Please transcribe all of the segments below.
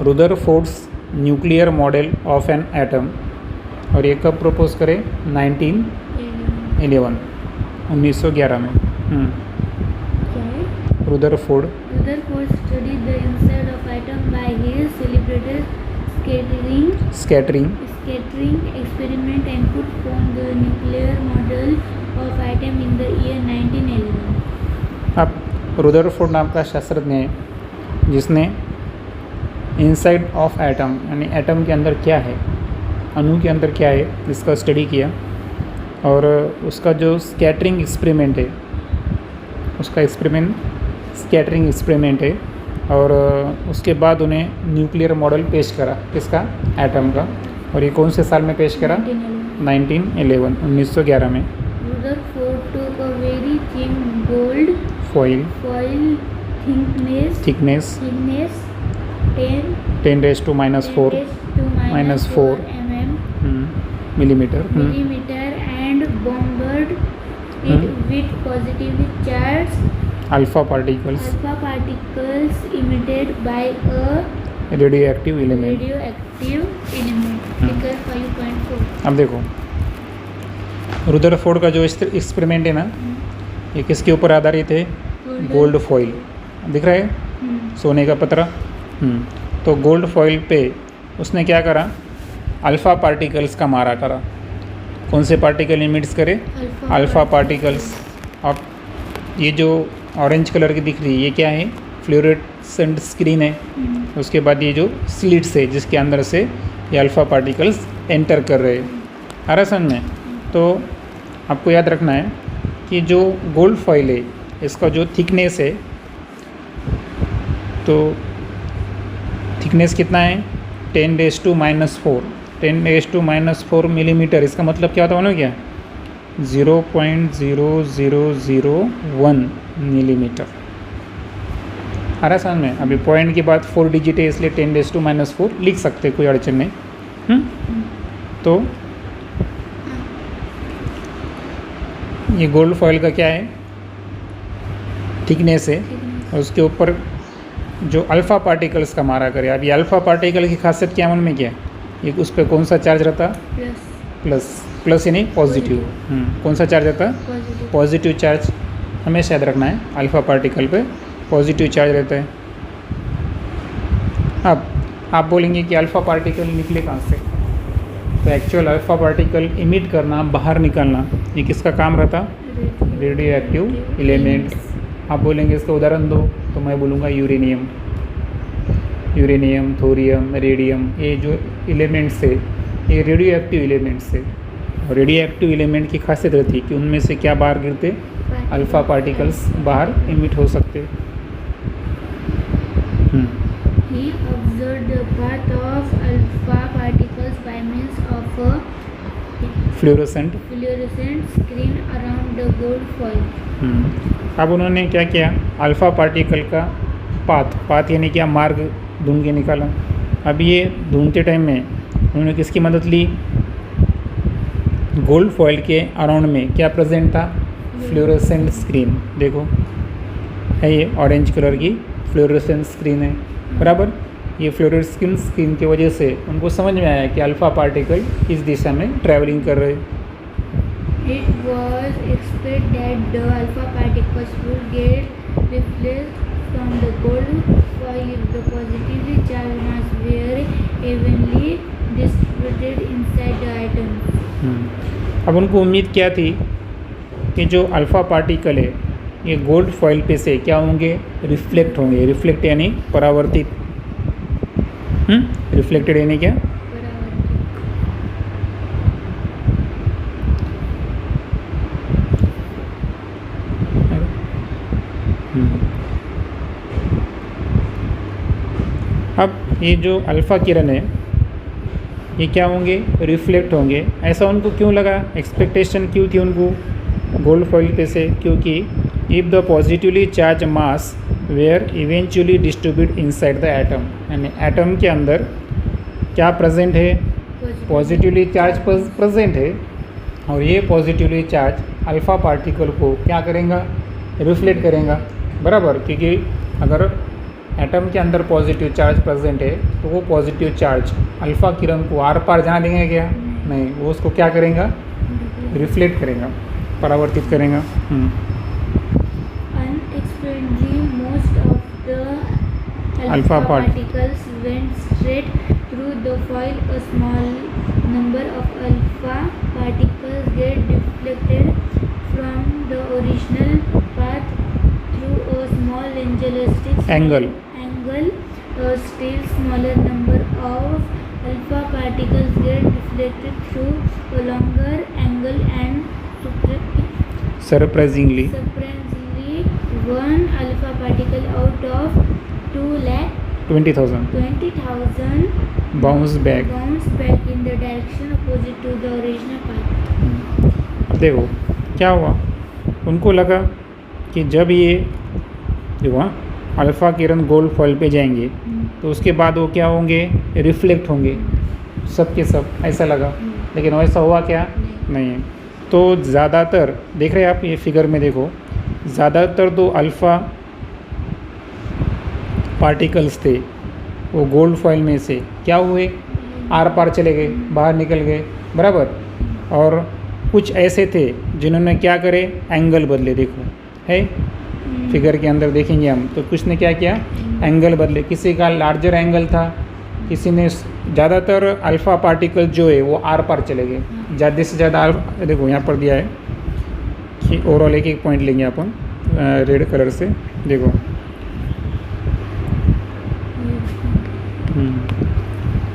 रुदरफोर्ड्स nuclear model of an atom, और ये कब प्रपोज करे? 1911 1911 में। Rutherford studied the inside of atom by his celebrated scattering experiment and put form the nuclear model of atom in the year 1911. अब Rutherford नाम का शास्त्रज्ञ है जिसने इनसाइड ऑफ एटम यानी एटम के अंदर क्या है, अणु के अंदर क्या है, इसका स्टडी किया। और उसका जो स्कैटरिंग एक्सपेरिमेंट है, उसका स्कैटरिंग एक्सपेरिमेंट है, और उसके बाद उन्हें न्यूक्लियर मॉडल पेश करा, किसका? एटम का। और ये कौन से साल में पेश करा? 1911 में। Rutherford took a very thin gold foil thickness 10⁻⁴ mm millimeter and bombarded it with positively charged alpha particles emitted by a radioactive element। Figure 5.4। अब देखो रुदरफोर्ड का जो एक्सपेरिमेंट है ना, ये किसके ऊपर आधारित है? गोल्ड फॉइल, दिख रहा है? सोने का पतरा। तो गोल्ड फॉइल पे उसने क्या करा? अल्फ़ा पार्टिकल्स का मारा करा। कौन से पार्टिकल इमिट्स करे? Alpha particles. अब ये जो ऑरेंज कलर की दिख रही है, ये क्या है? फ्लोरेसेंट स्क्रीन है। उसके बाद ये जो स्लिट्स है जिसके अंदर से ये अल्फ़ा पार्टिकल्स एंटर कर रहे हैं। आ रहा समझ में? तो आपको याद रखना है कि जो गोल्ड फॉइल है इसका जो थिकनेस है, तो थिकनेस कितना है? 10⁻⁴ मिलीमीटर। इसका मतलब क्या होता है मालूम क्या? 0.0001 मिलीमीटर। आ रहा समझ में? अभी पॉइंट के बाद 4 डिजिट है इसलिए 10⁻⁴ लिख सकते, कोई अड़चन नहीं। तो ये गोल्ड फॉइल का क्या है? थिकनेस है, और उसके ऊपर जो अल्फ़ा पार्टिकल्स का मारा करे। अब ये अल्फ़ा पार्टिकल की खासियत क्या मालूम है क्या? ये उस पर कौन सा चार्ज रहता? प्लस यानी पॉजिटिव। कौन सा चार्ज रहता? पॉजिटिव चार्ज हमेशा याद रखना है। अल्फ़ा पार्टिकल पे पॉजिटिव चार्ज रहता है। अब आप बोलेंगे कि अल्फ़ा पार्टिकल निकले कहाँ से? तो एक्चुअल अल्फ़ा पार्टिकल इमिट करना, बाहर निकालना, ये किसका काम रहता? Radio active elements. आप बोलेंगे इसका उदाहरण दो, तो मैं बोलूँगा यूरेनियम, थोरियम, रेडियम। ये जो एलिमेंट्स है ये रेडियो एक्टिव एलिमेंट्स है। और रेडियो एक्टिव एलिमेंट की खासियत रहती है कि उनमें से क्या बाहर गिरते? अल्फ़ा पार्टिकल्स बाहर इमिट हो सकते। He observed the path of alpha particles by means of a fluorescent screen around the gold foil। अब उन्होंने क्या किया? अल्फ़ा पार्टिकल का पाथ यानी क्या? मार्ग ढूंढ के निकाला। अब ये ढूंढते टाइम में उन्होंने किसकी मदद ली? गोल्ड फॉइल के अराउंड में क्या प्रेजेंट था? Fluorescent screen. देखो है ये ऑरेंज कलर की फ्लोरोसेंट स्क्रीन है, बराबर। ये फ्लोरोसेंट स्क्रीन की वजह से उनको समझ में आया कि अल्फ़ा पार्टिकल इस दिशा में ट्रैवलिंग कर रहे हैं। It was expected that the alpha particles would get reflected from the gold foil if the positively charged mass were evenly distributed inside the atoms। अब उनको उम्मीद क्या थी कि जो अल्फ़ा पार्टिकल है ये गोल्ड फॉइल पे से क्या होंगे? रिफ्लेक्ट होंगे। रिफ्लेक्ट यानी परावर्तित। रिफ्लेक्टेड यानी क्या? अब ये जो अल्फ़ा किरण है ये क्या होंगे? रिफ्लेक्ट होंगे। ऐसा उनको क्यों लगा? एक्सपेक्टेशन क्यों थी उनको गोल्ड फॉइल पे से? क्योंकि if the positively charge mass were eventually distribute inside the atom, यानी एटम के अंदर क्या प्रेजेंट है? पॉजिटिवली चार्ज प्रेजेंट है, और ये पॉजिटिवली चार्ज अल्फ़ा पार्टिकल को क्या करेगा? रिफ्लेक्ट करेगा, बराबर। क्योंकि अगर एटम के अंदर पॉजिटिव चार्ज प्रेजेंट है तो वो पॉजिटिव चार्ज अल्फ़ा किरण को आर पार जाने देंगे क्या? नहीं, वो उसको क्या करेगा? रिफ्लेक्ट करेगा, परावर्तित करेगा। Unexpectedly, most of the Alpha particles went straight through the foil. A small number of alpha particles get deflected from the original path through a small Angle. A still smaller number of alpha particles get deflected through a longer angle, and Surprisingly, one alpha particle out of 2,20,000 bounce back in the direction opposite to the original path. अब देखो क्या हुआ, उनको लगा कि जब ये देखो अल्फ़ा किरण गोल्ड फॉइल पे जाएंगे तो उसके बाद वो क्या होंगे? रिफ्लेक्ट होंगे सब के सब, ऐसा लगा। लेकिन वैसा हुआ क्या? नहीं है। तो ज़्यादातर देख रहे हैं आप, ये फिगर में देखो, ज़्यादातर तो अल्फ़ा पार्टिकल्स थे वो गोल्ड फॉइल में से क्या हुए? आर पार चले गए, बाहर निकल गए, बराबर। और कुछ ऐसे थे जिन्होंने क्या करे? एंगल बदले। देखो है फिगर के अंदर देखेंगे हम, तो कुछ ने क्या किया? एंगल बदले। किसी का लार्जर एंगल था, किसी ने ज़्यादातर अल्फ़ा पार्टिकल जो है वो आर पार चले गए, ज़्यादा से ज़्यादा। देखो यहाँ पर दिया है कि ओवरऑल एक पॉइंट लेंगे अपन रेड कलर से, देखो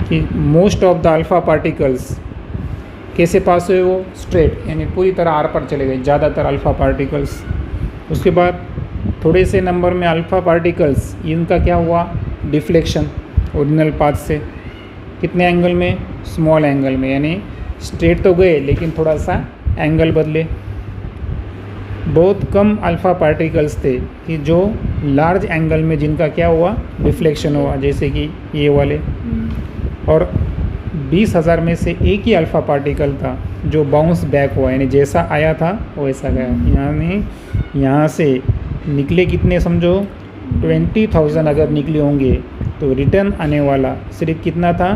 कि most of the alpha particles कैसे पास हुए? वो स्ट्रेट, यानी पूरी तरह आर पर चले गए ज़्यादातर अल्फ़ा पार्टिकल्स। उसके बाद थोड़े से नंबर में अल्फ़ा पार्टिकल्स, इनका क्या हुआ? डिफ्लेक्शन ओरिजिनल पाथ से। कितने एंगल में? स्मॉल एंगल में, यानी स्ट्रेट तो गए लेकिन थोड़ा सा एंगल बदले। बहुत कम अल्फ़ा पार्टिकल्स थे कि जो लार्ज एंगल में जिनका क्या हुआ? डिफ्लेक्शन हुआ, जैसे कि ये वाले। और 20,000 में से एक ही अल्फ़ा पार्टिकल था जो बाउंस बैक हुआ, यानी जैसा आया था वैसा गया। यानी यहाँ से निकले कितने? समझो 20,000 अगर निकले होंगे तो रिटर्न आने वाला सिर्फ कितना था?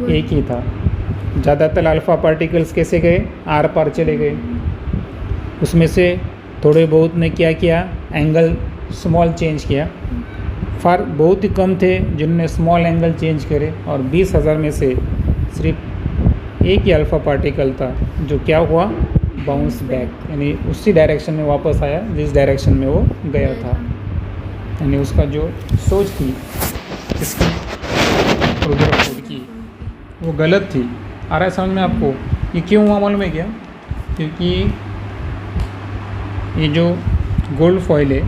एक ही था। ज़्यादातर अल्फ़ा पार्टिकल्स कैसे गए? आर पार चले गए। उसमें से थोड़े बहुत ने क्या किया? एंगल स्मॉल चेंज किया। बहुत ही कम थे जिन्होंने स्मॉल एंगल चेंज करे, और 20,000 में से सिर्फ एक ही अल्फ़ा पार्टिकल था जो क्या हुआ? बाउंस बैक, यानी उसी डायरेक्शन में वापस आया जिस डायरेक्शन में वो गया था। यानी उसका जो सोच थी इसकी रुद्रफूड की वो गलत थी। आ रहा है समझ में आपको? ये क्यों हुआ मालूम है क्या? क्योंकि ये जो गोल्ड फॉइल है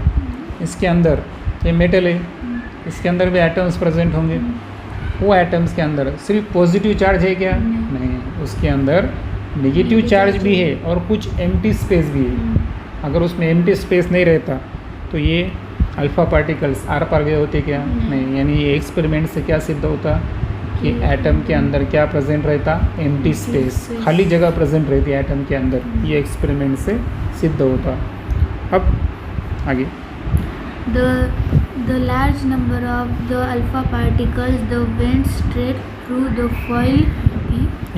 इसके अंदर ये मेटल है, इसके अंदर भी एटम्स प्रेजेंट होंगे। वो एटम्स के अंदर सिर्फ पॉजिटिव चार्ज है क्या? नहीं, उसके अंदर नेगेटिव चार्ज भी है और कुछ एम्प्टी स्पेस भी है। अगर उसमें एम्प्टी स्पेस नहीं रहता तो ये अल्फ़ा पार्टिकल्स आर पार गए होते क्या? नहीं। यानी ये एक्सपेरिमेंट से क्या सिद्ध होता कि एटम के अंदर क्या प्रेजेंट रहता? एम्प्टी स्पेस, खाली जगह प्रेजेंट रहती है एटम के अंदर। ये एक्सपेरिमेंट से सिद्ध होता। अब आगे The large number of the alpha particles that went straight through the foil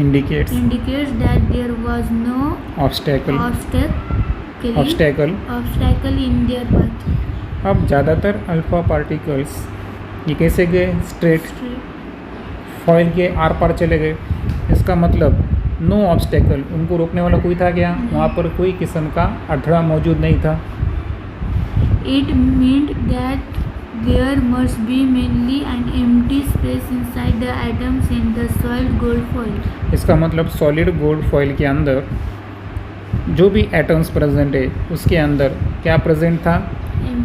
indicates that there was no obstacle in their path. अब ज़्यादातर अल्फ़ा पार्टिकल्स ये कैसे गए? स्ट्रेट फॉइल के आर पार चले गए। इसका मतलब नो ऑब्स्टेकल, उनको रोकने वाला कोई था क्या? वहाँ पर कोई किस्म का अड़थड़ा मौजूद नहीं था। It meant that there must be mainly an empty space inside the atoms in the solid gold foil. इसका मतलब सॉलिड गोल्ड फॉइल के अंदर जो भी एटम्स प्रेजेंट है उसके अंदर क्या प्रेजेंट था?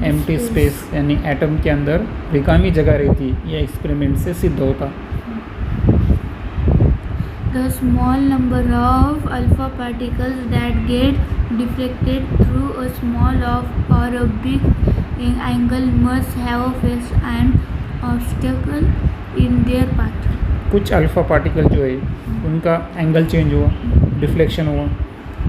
एम्प्टी स्पेस, यानी एटम के अंदर रिकामी जगह रहती। ये एक्सपेरिमेंट से सिद्ध होता। The small number of alpha particles that get deflected through a small or a big angle must have faced an obstacle in their path. कुछ अल्फ़ा पार्टिकल जो है उनका एंगल चेंज हुआ, डिफ्लेक्शन हुआ।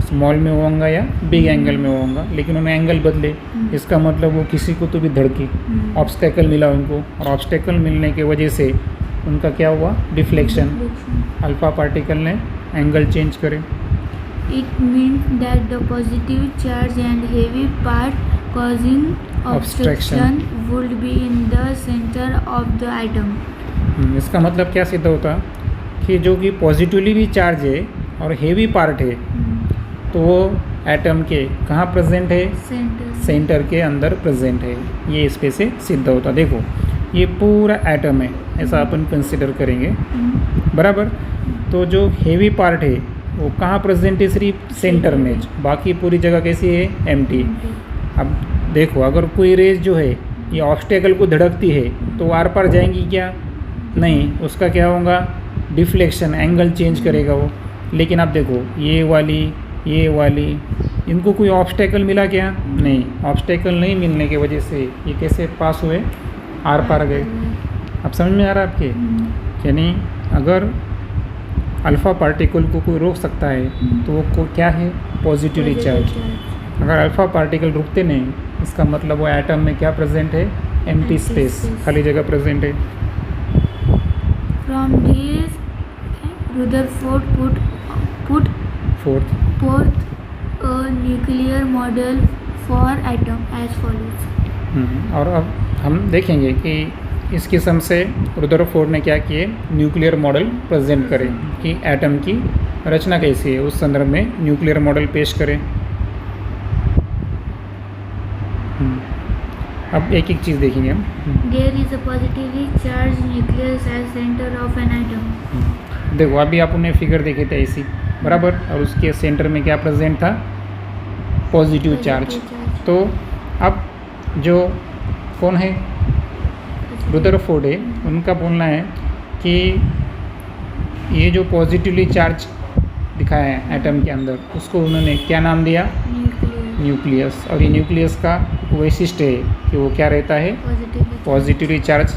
स्मॉल में होगा या बिग एंगल में होगा, लेकिन उन्हें एंगल बदले, इसका मतलब वो किसी को तो भी धड़की, ऑब्स्टेकल मिला उनको, और ऑब्स्टेकल मिलने की वजह से उनका क्या हुआ, डिफ्लेक्शन, अल्फा पार्टिकल ने एंगल चेंज करे। It means that the positive charge and heavy part causing obstruction would be in the center of the atom. इसका मतलब क्या सिद्ध होता कि जो कि पॉजिटिवली भी चार्ज है और हेवी पार्ट है, तो वो एटम के कहाँ प्रेजेंट है, सेंटर के अंदर प्रेजेंट है। ये इस पे से सिद्ध होता। देखो ये पूरा एटम है, ऐसा अपन कंसिडर करेंगे, बराबर। तो जो हेवी पार्ट है वो कहाँ प्रेजेंट है, सिर्फ सेंटर में, बाकी पूरी जगह कैसी है, एम्प्टी। अब देखो अगर कोई रेज जो है ये ऑब्स्टेकल को धड़कती है तो आर पार जाएंगी क्या, नहीं, उसका क्या होगा, डिफ्लेक्शन, एंगल चेंज करेगा वो। लेकिन अब देखो ये वाली इनको कोई ऑब्स्टेकल मिला क्या, नहीं, ऑब्स्टेकल नहीं मिलने की वजह से ये कैसे पास हुए, आर पार गए। अब समझ में आ रहा है आपके, यानी अगर अल्फ़ा पार्टिकल को कोई रोक सकता है तो वो क्या है, पॉजिटिवली चार्ज। अगर अल्फ़ा पार्टिकल रुकते नहीं, इसका मतलब वो एटम में क्या प्रेजेंट है, एम्प्टी स्पेस, खाली जगह प्रेजेंट है। From this, Rutherford put forth a nuclear model for atom as follows. और अब हम देखेंगे कि इस किस्म से रुदरफोर्ड ने क्या किए, न्यूक्लियर मॉडल प्रेजेंट करें कि एटम की रचना कैसी है, उस संदर्भ में न्यूक्लियर मॉडल पेश करें। अब एक एक चीज़ देखेंगे हम। There is a positively charged nucleus as center of an atom. देखो अभी आप उन्हें फिगर देखे थे ऐसी, बराबर, और उसके सेंटर में क्या प्रेजेंट था, पॉजिटिव चार्ज। तो अब जो कौन है, रुदरफोर्ड है, उनका बोलना है कि ये जो पॉजिटिवली चार्ज दिखाया है एटम के अंदर, उसको उन्होंने क्या नाम दिया, न्यूक्लियस। और ये न्यूक्लियस का वैशिष्ट्य है कि वो क्या रहता है, पॉजिटिवली चार्ज,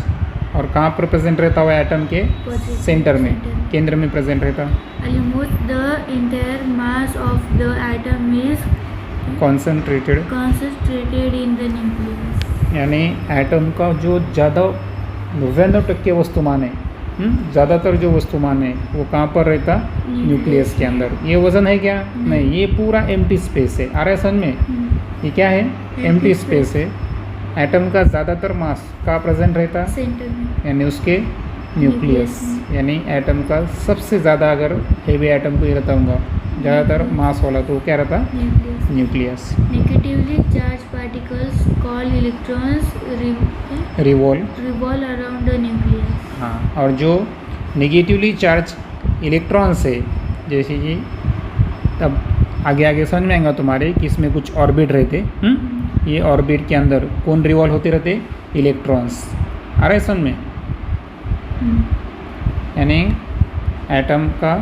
और कहाँ पर प्रेजेंट रहता हुआ एटम के सेंटर में, केंद्र में प्रेजेंट रहता। Almost the entire mass of the atom is concentrated in the nucleus. यानी एटम का जो ज़्यादा 99% वस्तुमान है, ज़्यादातर जो वस्तुमान है वो कहाँ पर रहता, न्यूक्लियस के अंदर। ये वज़न है क्या, नहीं, ये पूरा एम्प्टी स्पेस है। आ रहा है समझ में, ये क्या है, एम्प्टी स्पेस है। एटम का ज़्यादातर मास कहाँ प्रेजेंट रहता, सेंटर में, यानी उसके न्यूक्लियस। यानी एटम का सबसे ज़्यादा अगर हेवी एटम को ही रहता होगा, ज़्यादातर मास वाला, तो क्या रहता, nucleus. Negatively charged particles called electrons revolve around the nucleus. हाँ, और जो नेगेटिवली चार्ज इलेक्ट्रॉन्स है, जैसे कि तब आगे आगे समझ में आएगा तुम्हारे कि इसमें कुछ ऑर्बिट रहते, ये ऑर्बिट के अंदर कौन रिवॉल्व होते रहते, इलेक्ट्रॉन्स। आ रहा है समझ में, यानी एटम का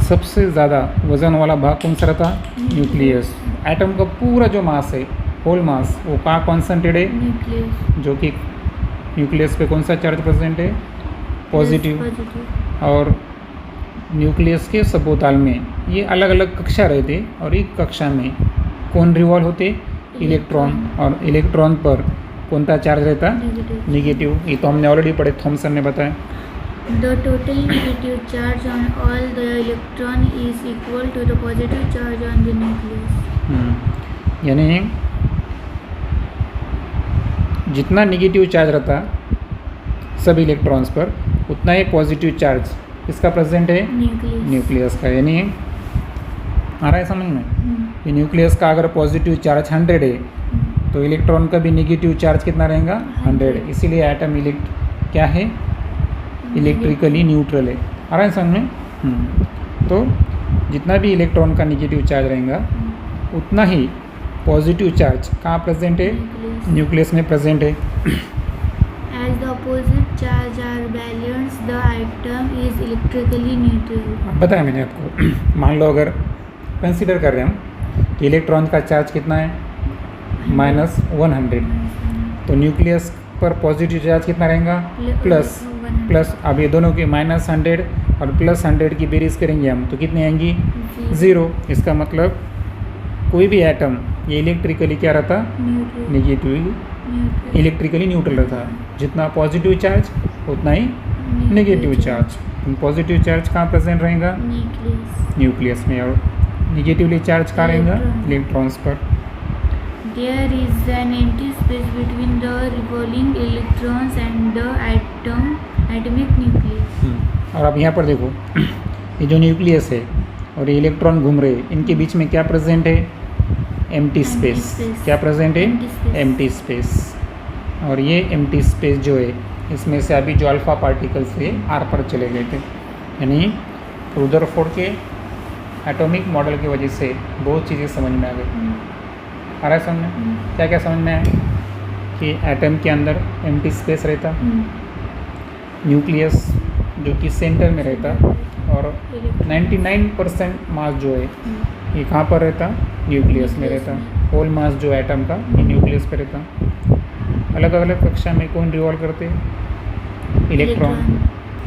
सबसे ज़्यादा वज़न वाला भाग कौन सा रहता, न्यूक्लियस। एटम का पूरा जो मास है, होल मास, वो कहाँ कॉन्सेंट्रेट है, न्यूक्लियस, जो कि न्यूक्लियस पे कौन सा चार्ज प्रेजेंट है, पॉजिटिव। और न्यूक्लियस के सबोताल में ये अलग अलग कक्षा रहते, और एक कक्षा में कौन रिवॉल्व होते, इलेक्ट्रॉन। और इलेक्ट्रॉन पर कौन सा चार्ज रहता, नेगेटिव। ये तो हमने ऑलरेडी पढ़े, थॉमसन ने बताया। The total negative charge on all the electron is equal to the positive charge on the nucleus. यानी जितना नेगेटिव चार्ज रहता सब इलेक्ट्रॉन्स पर, उतना ही पॉजिटिव चार्ज किसका प्रेजेंट है, न्यूक्लियस का। यानी आ रहा है समझ में, ये न्यूक्लियस का अगर पॉजिटिव चार्ज 100 है, तो इलेक्ट्रॉन का भी नेगेटिव चार्ज कितना रहेगा, 100। इसीलिए एटम क्या है, इलेक्ट्रिकली न्यूट्रल है। आ रहा है समझ में। तो जितना भी इलेक्ट्रॉन का नेगेटिव चार्ज रहेगा, उतना ही पॉजिटिव चार्ज कहाँ प्रेजेंट है, न्यूक्लियस में प्रेजेंट है। As the opposite charge are balanced, the atom is electrically neutral. बताया मैंने आपको। मान लो अगर कंसीडर कर रहे हैं हम कि इलेक्ट्रॉन का चार्ज कितना है, -100, तो न्यूक्लियस पर पॉजिटिव चार्ज कितना रहेगा, प्लस। अब ये दोनों के -100 और +100 की बेरीज करेंगे हम, तो कितनी आएंगी, ज़ीरो। इसका मतलब कोई भी एटम ये इलेक्ट्रिकली क्या रहता, न्यूट्रल नेगेटिवली इलेक्ट्रिकली न्यूट्रल रहता। जितना पॉजिटिव चार्ज उतना ही नेगेटिव चार्ज। पॉजिटिव चार्ज कहाँ प्रेजेंट रहेगा, न्यूक्लियस। न्यूक्लियस में, और नेगेटिवली चार्ज कहाँ रहेगा, इलेक्ट्रॉन। इलेक्ट्रॉन्स पर। There is an empty space between the revolving electrons and the atomic nucleus. और अब यहाँ पर देखो ये जो न्यूक्लियस है और ये इलेक्ट्रॉन घूम रहे हैं, इनके बीच में क्या प्रेजेंट है, एम्प्टी स्पेस। space. क्या प्रेजेंट है, Empty space. Empty space. और ये एम्प्टी स्पेस जो है इसमें से अभी जो अल्फ़ा पार्टिकल्स थे आर पर चले गए थे। यानी रुदरफोर्ड के एटॉमिक मॉडल की वजह से बहुत चीज़ें समझ में आ गई। आ रहा है समझ में, क्या क्या समझ में आया कि एटम के अंदर एम्प्टी स्पेस रहता, न्यूक्लियस जो कि सेंटर में रहता, और 99% मास जो है ये कहाँ पर रहता, न्यूक्लियस में रहता। होल मास जो एटम का ये न्यूक्लियस पे रहता। अलग अलग कक्षा में कौन रिवॉल्व करते, इलेक्ट्रॉन।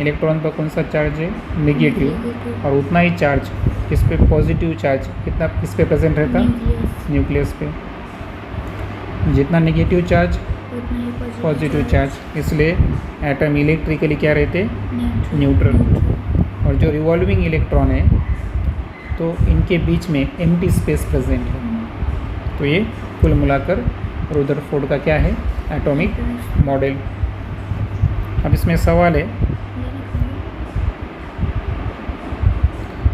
इलेक्ट्रॉन पर कौन सा चार्ज है, नेगेटिव, और उतना ही चार्ज किस पे, पॉजिटिव चार्ज कितना किस पे प्रेजेंट रहता, न्यूक्लियस पे। जितना नेगेटिव चार्ज पॉजिटिव चार्ज, इसलिए एटम इलेक्ट्रिकली क्या रहते, न्यूट्रल। और जो रिवॉल्विंग इलेक्ट्रॉन है तो इनके बीच में एम्प्टी स्पेस प्रेजेंट है। तो ये कुल मिलाकर रुदरफोर्ड का क्या है, एटॉमिक मॉडल। अब इसमें सवाल है,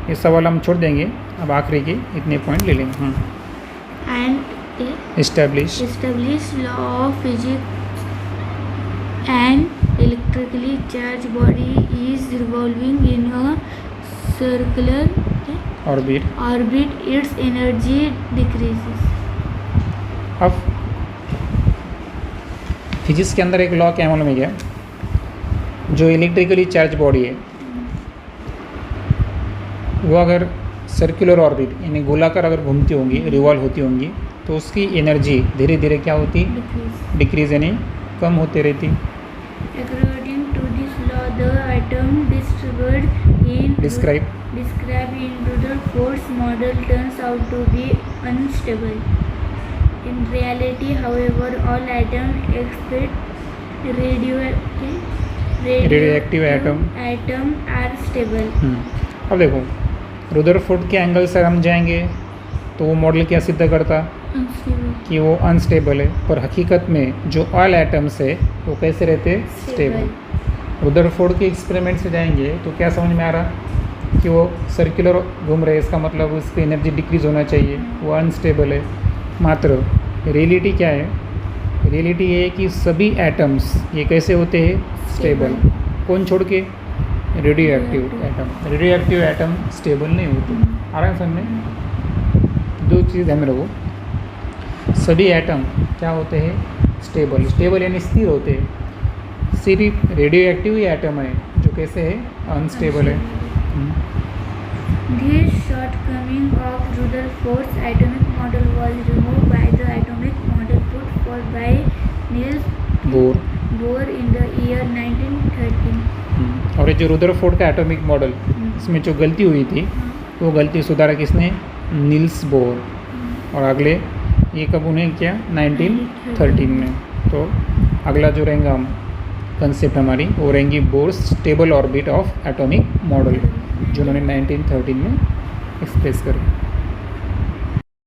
ये सवाल हम छोड़ देंगे, अब आखिरी के इतने पॉइंट ले लेंगे। And establish law of physics, an electrically charged body is revolving in a circular orbit, its energy decreases. अब फिजिक्स के अंदर एक लॉ क्या मालूम है क्या, जो इलेक्ट्रिकली चार्ज बॉडी है वो अगर सर्कुलर ऑर्बिट यानी गोलाकार अगर घूमती होंगी, रिवॉल्व होती होंगी, तो उसकी एनर्जी धीरे धीरे क्या होती, डिक्रीज यानी कम होती रहती। According to this law, the atom described in Rutherford's model turns out to be unstable. In reality, however, all atoms except radioactive atom are stable. अब देखो रुदरफोर्ड के एंगल से हम जाएंगे तो वो मॉडल क्या सिद्ध करता कि वो अनस्टेबल है, पर हकीकत में जो ऑल एटम्स है वो कैसे रहते, स्टेबल। रुदरफोर्ड के एक्सपेरिमेंट से जाएंगे तो क्या समझ में आ रहा कि वो सर्कुलर घूम रहे, इसका मतलब उसकी एनर्जी डिक्रीज होना चाहिए, वो अनस्टेबल है। मात्र रियलिटी क्या है, रियलिटी ये है कि सभी एटम्स ये कैसे होते हैं, स्टेबल। कौन छोड़ के, रेडियो एक्टिव एटम स्टेबल नहीं होते। आ रहा है समझ में, दो चीज़ ध्यान में रखो, सभी एटम क्या होते हैं, स्टेबल यानी स्थिर होते हैं। सिर्फ रेडियो एक्टिव ही एटम है जो कैसे है, अनस्टेबल है। This shortcoming of Rutherford's atomic model was removed by the atomic model put forth by Niels Bohr in the year 1913. और ये जो रुदरफोर्ड का एटॉमिक मॉडल, इसमें जो गलती हुई थी वो गलती सुधारा किसने, नील्स बोर। और अगले ये कब उन्हें किया, 1913 में। तो अगला जो रहेगा हम कंसेप्ट हमारी वो रहेंगी Bohr's stable orbit of atomic model, जो उन्होंने 1913 में एक्सप्रेस करी।